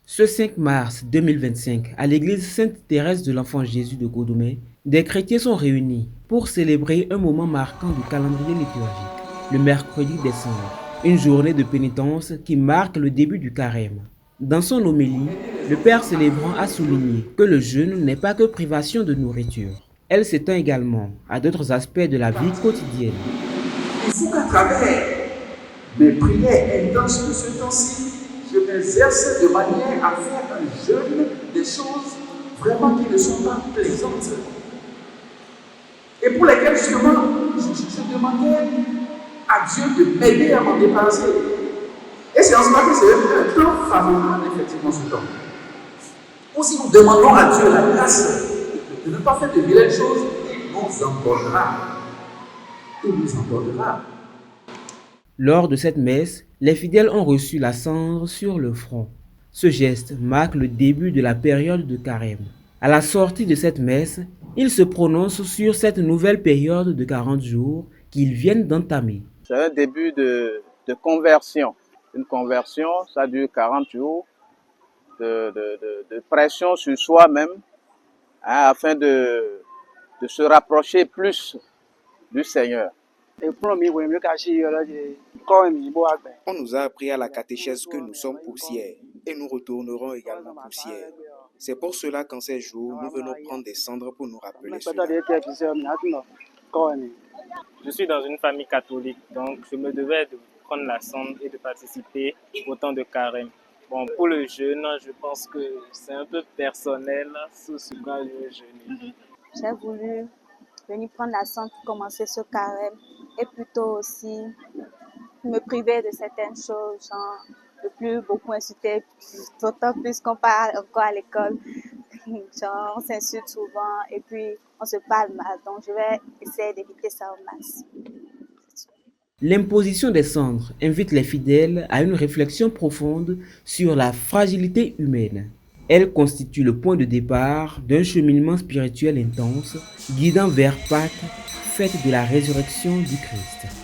Ce 5 mars 2025, à l'église Sainte-Thérèse de l'Enfant Jésus de Godomé, des chrétiens sont réunis pour célébrer un moment marquant du calendrier liturgique, le mercredi des Cendres, une journée de pénitence qui marque le début du carême. Dans son homélie, le Père célébrant a souligné que le jeûne n'est pas que privation de nourriture. Elle s'étend également à d'autres aspects de la vie quotidienne. Il faut qu'à travers mes prières intenses de ce temps-ci, je m'exerce de manière à faire un jeûne des choses vraiment qui ne sont pas plaisantes. Et pour lesquelles justement, je demandais à Dieu de m'aider à m'en débarrasser. Et c'est en ce moment que c'est un temps favorable, effectivement, ce temps. Aussi, nous demandons à Dieu la grâce de ne pas faire de vilaines choses, il nous en donnera. Il nous en donnera. Lors de cette messe, les fidèles ont reçu la cendre sur le front. Ce geste marque le début de la période de carême. À la sortie de cette messe, ils se prononcent sur cette nouvelle période de 40 jours qu'ils viennent d'entamer. C'est un début de conversion. Une conversion, ça dure 40 jours de pression sur soi-même, hein, afin de se rapprocher plus du Seigneur. On nous a appris à la catéchèse que nous sommes poussière et nous retournerons également poussière. C'est pour cela qu'en ces jours, nous venons prendre des cendres pour nous rappeler cela. Je suis dans une famille catholique, donc je me devais de prendre la cendre et de participer au temps de carême. Bon, pour le jeûne, je pense que c'est un peu personnel, sous ce point je vais jeûner. J'ai voulu venir prendre la cendre pour commencer ce carême et plutôt aussi me priver de certaines choses, genre ne plus beaucoup insulter, d'autant plus qu'on parle encore à l'école. Genre, on s'insulte souvent et puis on se parle mal. Donc, je vais essayer d'éviter ça au max. L'imposition des cendres invite les fidèles à une réflexion profonde sur la fragilité humaine. Elle constitue le point de départ d'un cheminement spirituel intense, guidant vers Pâques, fête de la résurrection du Christ.